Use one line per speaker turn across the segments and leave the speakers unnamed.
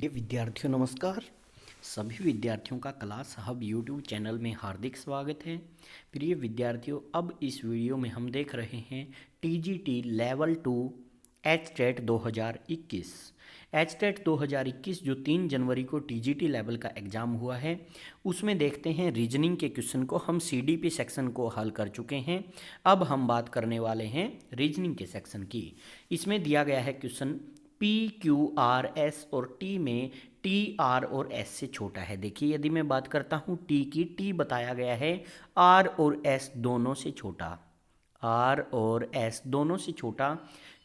ये विद्यार्थियों नमस्कार। सभी विद्यार्थियों का क्लास हब यूट्यूब चैनल में हार्दिक स्वागत है। प्रिय विद्यार्थियों, अब इस वीडियो में हम देख रहे हैं टीजीटी लेवल 2 एचटेट 2021। एचटेट 2021 जो 3 जनवरी को टीजीटी लेवल का एग्ज़ाम हुआ है, उसमें देखते हैं रीजनिंग के क्वेश्चन को। हम सीडीपी सेक्शन को हल कर चुके हैं। अब हम बात करने वाले हैं रीजनिंग के सेक्शन की। इसमें दिया गया है question P Q R S और टी में टी आर और एस से छोटा है। देखिए, यदि मैं बात करता हूँ टी की, टी बताया गया है आर और एस दोनों से छोटा, आर और एस दोनों से छोटा।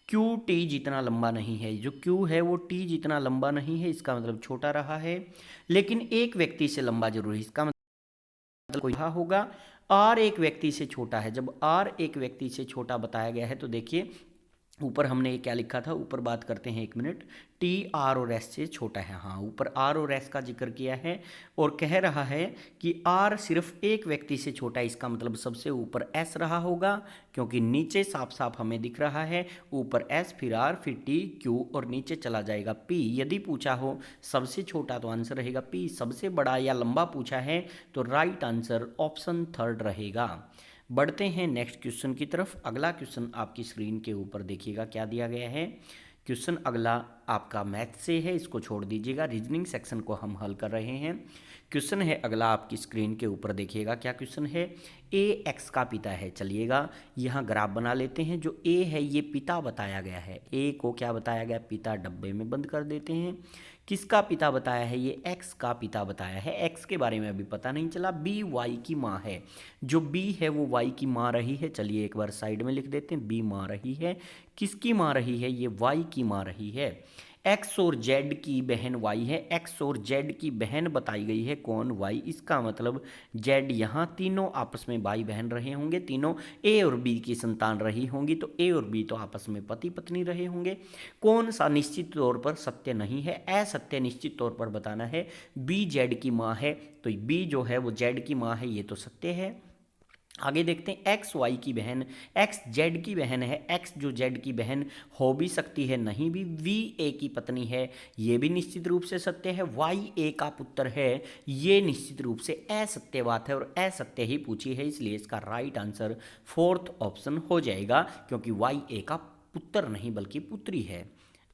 क्यू टी जितना लंबा नहीं है, जो क्यू है वो टी जितना लंबा नहीं है, इसका मतलब छोटा रहा है। लेकिन एक व्यक्ति से लंबा जरूर है, इसका मतलब कोई रहा होगा। आर एक व्यक्ति से छोटा है। जब आर एक व्यक्ति से छोटा बताया गया है तो देखिए ऊपर हमने ये क्या लिखा था, ऊपर बात करते हैं, एक मिनट। टी आर और एस से छोटा है। हाँ, ऊपर आर और एस का जिक्र किया है और कह रहा है कि आर सिर्फ एक व्यक्ति से छोटा है, इसका मतलब सबसे ऊपर एस रहा होगा, क्योंकि नीचे साफ साफ हमें दिख रहा है ऊपर एस, फिर आर, फिर टी, क्यू और नीचे चला जाएगा पी। यदि पूछा हो सबसे छोटा तो आंसर रहेगा पी। सबसे बड़ा या लंबा पूछा है तो राइट आंसर ऑप्शन थर्ड रहेगा। बढ़ते हैं नेक्स्ट क्वेश्चन की तरफ। अगला क्वेश्चन आपकी स्क्रीन के ऊपर देखिएगा क्या दिया गया है। क्वेश्चन अगला आपका मैथ से है, इसको छोड़ दीजिएगा, रीजनिंग सेक्शन को हम हल कर रहे हैं। क्वेश्चन है अगला आपकी स्क्रीन के ऊपर देखिएगा क्या क्वेश्चन है। ए एक्स का पिता है। चलिएगा यहाँ ग्राफ बना लेते हैं। जो ए है ये पिता बताया गया है, ए को क्या बताया गया, पिता, डब्बे में बंद कर देते हैं। किसका पिता बताया है, ये एक्स का पिता बताया है। एक्स के बारे में अभी पता नहीं चला। बी वाई की माँ है, जो बी है वो वाई की माँ रही है। चलिए एक बार साइड में लिख देते हैं, बी माँ रही है। किसकी माँ रही है, ये वाई की माँ रही है। एक्स और जेड की बहन वाई है। एक्स और जेड की बहन बताई गई है कौन, वाई। इसका मतलब जेड, यहाँ तीनों आपस में भाई बहन रहे होंगे, तीनों ए और बी की संतान रही होंगी, तो ए और बी तो आपस में पति पत्नी रहे होंगे। कौन सा निश्चित तौर पर सत्य नहीं है, असत्य निश्चित तौर पर बताना है। बी जेड की माँ है, तो बी जो है वो जेड की माँ है, ये तो सत्य है। आगे देखते हैं, एक्स वाई की बहन, एक्स जेड की बहन है, एक्स जो जेड की बहन हो भी सकती है, नहीं भी। वी ए की पत्नी है, ये भी निश्चित रूप से सत्य है। वाई ए का पुत्र है, ये निश्चित रूप से असत्य बात है और असत्य ही पूछी है, इसलिए इसका राइट आंसर फोर्थ ऑप्शन हो जाएगा, क्योंकि वाई ए का पुत्र नहीं बल्कि पुत्री है।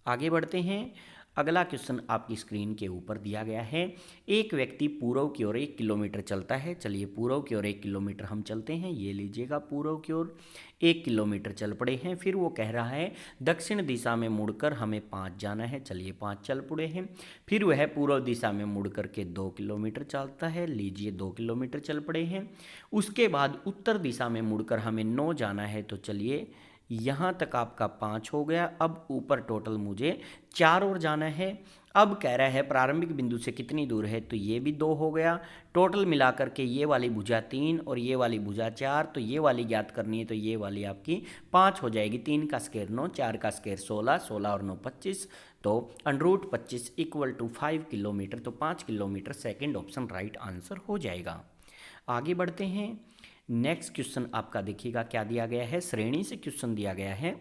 आगे बढ़ते हैं। अगला क्वेश्चन आपकी स्क्रीन के ऊपर दिया गया है। एक व्यक्ति पूर्व की ओर 1 किलोमीटर चलता है। चलिए पूर्व की ओर 1 किलोमीटर हम चलते हैं, ये लीजिएगा, पूर्व की ओर 1 किलोमीटर चल पड़े हैं। फिर वो कह रहा है दक्षिण दिशा में मुड़कर हमें 5 जाना है। चलिए 5 चल पड़े हैं। फिर वह पूर्व दिशा में मुड़ करके 2 किलोमीटर चलता है। लीजिए 2 किलोमीटर चल पड़े हैं। उसके बाद उत्तर दिशा में मुड़कर हमें 9 जाना है। तो चलिए यहाँ तक आपका 5 हो गया। अब ऊपर टोटल मुझे 4 और जाना है। अब कह रहा है प्रारंभिक बिंदु से कितनी दूर है, तो ये भी 2 हो गया। टोटल मिलाकर के ये वाली भुजा 3 और ये वाली भुजा 4, तो ये वाली ज्ञात करनी है, तो ये वाली आपकी 5 हो जाएगी। 3 का स्क्वायर 9, 4 का स्क्वायर 16, 16 और 9 25, तो अंडर 25 इक्वल टू 5 किलोमीटर, तो 5 kilometre second option right answer हो जाएगा। आगे बढ़ते हैं। नेक्स्ट क्वेश्चन आपका देखिएगा क्या दिया गया है। श्रेणी से क्वेश्चन दिया गया है।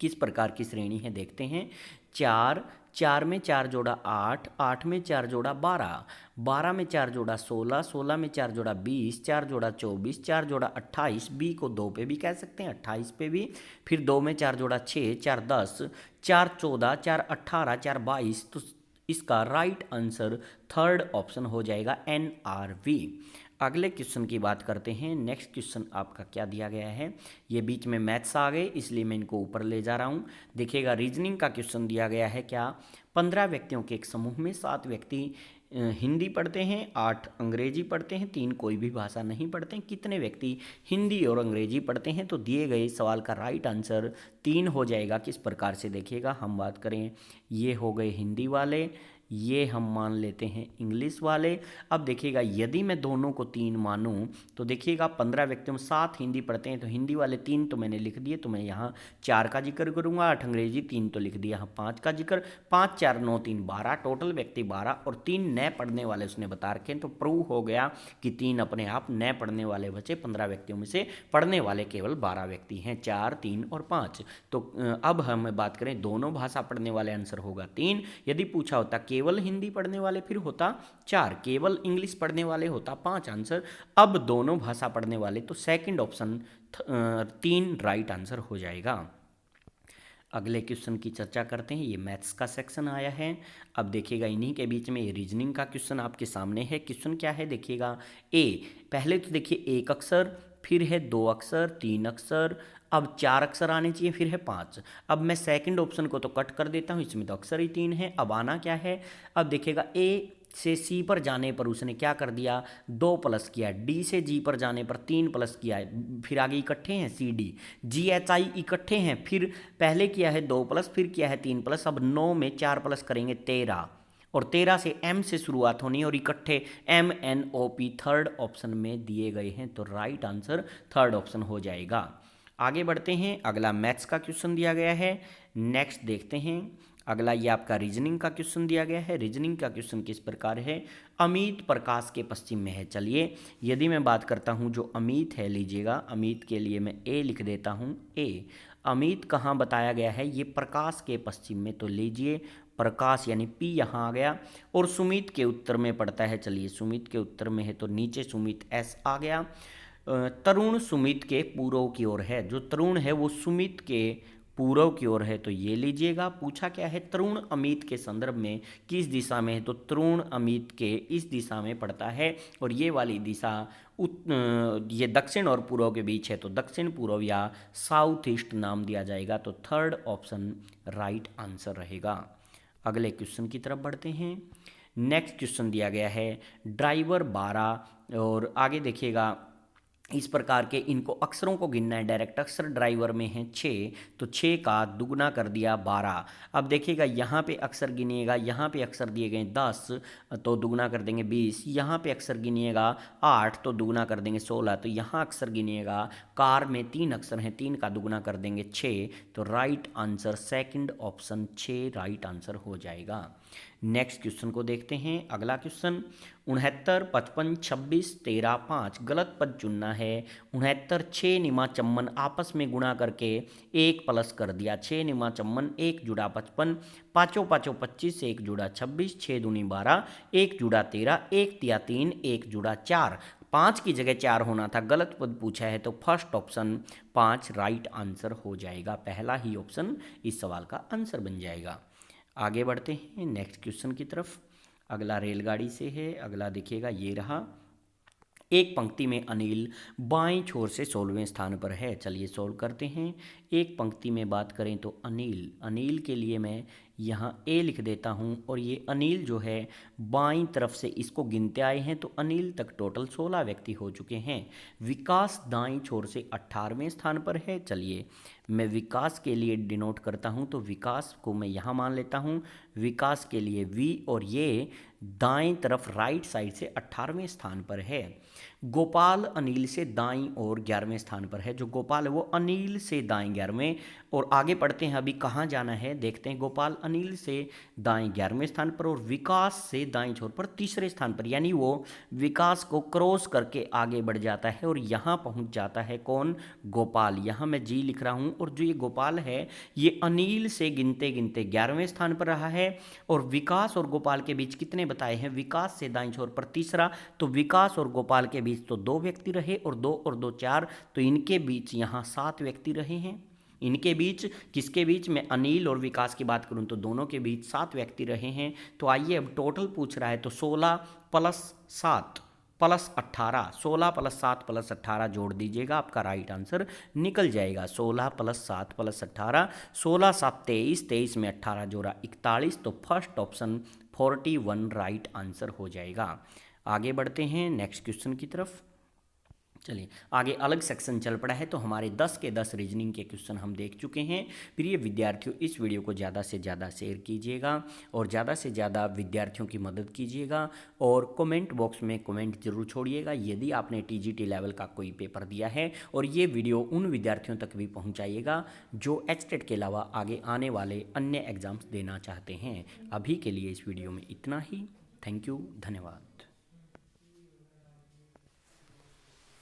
किस प्रकार की श्रेणी है देखते हैं। 4, 4 में 4 जोड़ा 8, 8 में 4 जोड़ा 12, 12 में 4 जोड़ा 16, 16 में 4 जोड़ा 20, 4 जोड़ा 24, 4 जोड़ा 28, बी को 2 पे भी कह सकते हैं, 28 पे भी। फिर 2 में 4 जोड़ा 6, 4 10, 4 14, 4 18, 4 22, तो इसका राइट आंसर थर्ड ऑप्शन हो जाएगा NRV। अगले क्वेश्चन की बात करते हैं। नेक्स्ट क्वेश्चन आपका क्या दिया गया है। ये बीच में मैथ्स आ गए, इसलिए मैं इनको ऊपर ले जा रहा हूँ। देखिएगा रीजनिंग का क्वेश्चन दिया गया है क्या। 15 व्यक्तियों के एक समूह में 7 व्यक्ति हिंदी पढ़ते हैं, 8 अंग्रेजी पढ़ते हैं, 3 कोई भी भाषा नहीं पढ़ते हैं। कितने व्यक्ति हिंदी और अंग्रेजी पढ़ते हैं, तो दिए गए सवाल का राइट आंसर 3 हो जाएगा। किस प्रकार से देखिएगा, हम बात करें, ये हो गए हिंदी वाले, ये हम मान लेते हैं इंग्लिश वाले। अब देखिएगा यदि मैं दोनों को 3 मानूं तो देखिएगा 15 व्यक्तियों में 7 हिंदी पढ़ते हैं, तो हिंदी वाले 3 तो मैंने लिख दिए, तो मैं यहाँ 4 का जिक्र करूँगा। 8 अंग्रेजी 3 तो लिख दिया, यहाँ 5 का जिक्र। 5 4 9 3 12, टोटल व्यक्ति 12 और 3 नए पढ़ने वाले उसने बता रखे हैं, तो प्रूव हो गया कि 3 अपने आप नए पढ़ने वाले बचे। 15 व्यक्तियों में से पढ़ने वाले केवल 12 व्यक्ति हैं, 4 3 और 5। तो अब हम बात करें दोनों भाषा पढ़ने वाले, आंसर होगा 3। यदि पूछा होता केवल केवल हिंदी पढ़ने वाले फिर होता 4, केवल इंग्लिश पढ़ने वाले होता 5 आंसर, अब दोनों भाषा पढ़ने वाले तो सेकंड ऑप्शन 3 राइट आंसर हो जाएगा। अगले क्वेश्चन की चर्चा करते हैं। ये मैथ्स का सेक्शन आया है। अब देखिएगा इन्हीं के बीच में रीजनिंग का क्वेश्चन आपके सामने है। क्वेश्चन क्या है देखिएगा, ए पहले तो देखिए 1 अक्षर, फिर है 2 अक्षर, 3 अक्षर, अब 4 अक्षर आने चाहिए, फिर है 5। अब मैं सेकंड ऑप्शन को तो कट कर देता हूँ, इसमें तो अक्षर ही 3 है। अब आना क्या है, अब देखिएगा ए से सी पर जाने पर उसने क्या कर दिया, 2 प्लस किया, डी से जी पर जाने पर 3 प्लस किया, फिर आगे इकट्ठे हैं C D, ji H I इकट्ठे हैं, फिर पहले किया है 2 प्लस, फिर किया है 3 प्लस, अब 9 में 4 प्लस करेंगे 13, और 13 से एम से शुरुआत होनी है और इकट्ठे M N O P third option में दिए गए हैं, तो राइट आंसर थर्ड ऑप्शन हो जाएगा। आगे बढ़ते हैं, अगला मैथ्स का क्वेश्चन दिया गया है। नेक्स्ट देखते हैं, अगला ये आपका रीजनिंग का क्वेश्चन दिया गया है। रीजनिंग का क्वेश्चन किस प्रकार है, अमित प्रकाश के पश्चिम में है। चलिए यदि मैं बात करता हूँ जो अमित है, लीजिएगा अमित के लिए मैं ए लिख देता हूँ। ए अमित कहाँ बताया गया है, ये प्रकाश के पश्चिम में, तो लीजिए प्रकाश यानी पी यहाँ आ गया, और सुमित के उत्तर में पड़ता है। चलिए सुमित के उत्तर में है तो नीचे सुमित एस आ गया। तरुण सुमित के पूर्व की ओर है, जो तरुण है वो सुमित के पूर्व की ओर है, तो ये लीजिएगा। पूछा क्या है, तरुण अमित के संदर्भ में किस दिशा में है, तो तरुण अमित के इस दिशा में पड़ता है, और ये वाली दिशा ये दक्षिण और पूर्व के बीच है, तो दक्षिण पूर्व या साउथ ईस्ट नाम दिया जाएगा, तो थर्ड ऑप्शन राइट आंसर रहेगा। अगले क्वेश्चन की तरफ बढ़ते हैं। नेक्स्ट क्वेश्चन दिया गया है ड्राइवर 12, और आगे देखिएगा इस प्रकार के इनको अक्षरों को गिनना है। डायरेक्ट अक्षर ड्राइवर में है 6, तो 6 का दुगना कर दिया 12। अब देखिएगा यहाँ पे अक्षर गिनिएगा, यहाँ पे अक्षर दिए गए 10, तो दुगना कर देंगे 20। यहाँ पे अक्षर गिनिएगा 8, तो दुगना कर देंगे 16। तो यहाँ अक्षर गिनिएगा, कार में 3 अक्षर हैं, 3 का दुगना कर देंगे 6, तो right answer second option 6 right answer हो जाएगा। नेक्स्ट क्वेश्चन को देखते हैं। अगला क्वेश्चन 69, 55, 26, 13, 5 गलत पद चुनना है। 69 6 निमा चम्मन आपस में गुणा करके 1 प्लस कर दिया, 6 निमा चम्मन 1 जुड़ा 55, पाँचों पाँचों 25, 1 जुड़ा 26, 6 दूनी 12, 1 जुड़ा 13, 1 तिया 3, 1 जुड़ा 4, 5 की जगह 4 होना था, गलत पद पूछा है, तो फर्स्ट ऑप्शन 5 राइट आंसर हो जाएगा। पहला ही ऑप्शन इस सवाल का आंसर बन जाएगा। आगे बढ़ते हैं नेक्स्ट क्वेश्चन की तरफ। अगला रेलगाड़ी से है। अगला देखिएगा ये रहा, एक पंक्ति में अनिल बाएं छोर से 16वें स्थान पर है। चलिए सोल्व करते हैं। एक पंक्ति में बात करें तो अनिल, अनिल के लिए मैं यहाँ ए लिख देता हूँ, और ये अनिल जो है बाईं तरफ से इसको गिनते आए हैं, तो अनिल तक टोटल 16 व्यक्ति हो चुके हैं। विकास दाईं छोर से 18वें स्थान पर है। चलिए मैं विकास के लिए डिनोट करता हूँ, तो विकास को मैं यहाँ मान लेता हूँ, विकास के लिए वी, और ये दाएं तरफ राइट साइड से 18वें स्थान पर है। गोपाल अनिल से दाईं और 11वें स्थान पर है। जो गोपाल है वो अनिल से दाईं 11वें, और आगे पढ़ते हैं अभी कहाँ जाना है देखते हैं। गोपाल अनिल से दाईं 11वें स्थान पर और विकास से दाईं छोर पर 3रे स्थान पर, यानी वो विकास को क्रॉस करके आगे बढ़ जाता है और यहाँ पहुँच जाता है कौन, गोपाल। यहाँ मैं जी लिख रहा हूँ, और जो ये गोपाल है ये अनिल से गिनते गिनते 11वें स्थान पर रहा है, और विकास और गोपाल के बीच कितने बताए हैं, विकास से दाईं छोर पर 3रा, तो विकास और गोपाल के बीच तो 2 व्यक्ति रहे, और 2 और 2 4, तो इनके बीच यहाँ 7 व्यक्ति रहे हैं। इनके बीच किसके बीच में, अनिल और विकास की बात करूं तो दोनों के बीच 7 व्यक्ति रहे हैं। तो आइए अब टोटल पूछ रहा है, तो 16 प्लस 7 प्लस 18, 16 प्लस 7 प्लस 18 जोड़ दीजिएगा, आपका राइट आंसर निकल जाएगा। 16 प्लस 7 प्लस 18, 16 7 23, 23 में 18 जोड़ा 41, तो फर्स्ट ऑप्शन 41 राइट आंसर हो जाएगा। आगे बढ़ते हैं नेक्स्ट क्वेश्चन की तरफ। चलिए आगे अलग सेक्शन चल पड़ा है, तो हमारे 10 के 10 रीजनिंग के क्वेश्चन हम देख चुके हैं। प्रिय विद्यार्थियों, इस वीडियो को ज़्यादा से ज़्यादा शेयर कीजिएगा और ज़्यादा से ज़्यादा विद्यार्थियों की मदद कीजिएगा, और कमेंट बॉक्स में कमेंट जरूर छोड़िएगा यदि आपने टीजीटी लेवल का कोई पेपर दिया है, और ये वीडियो उन विद्यार्थियों तक भी पहुँचाइएगा जो एचटेट के अलावा आगे आने वाले अन्य एग्जाम्स देना चाहते हैं। अभी के लिए इस वीडियो में इतना ही। थैंक यू, धन्यवाद।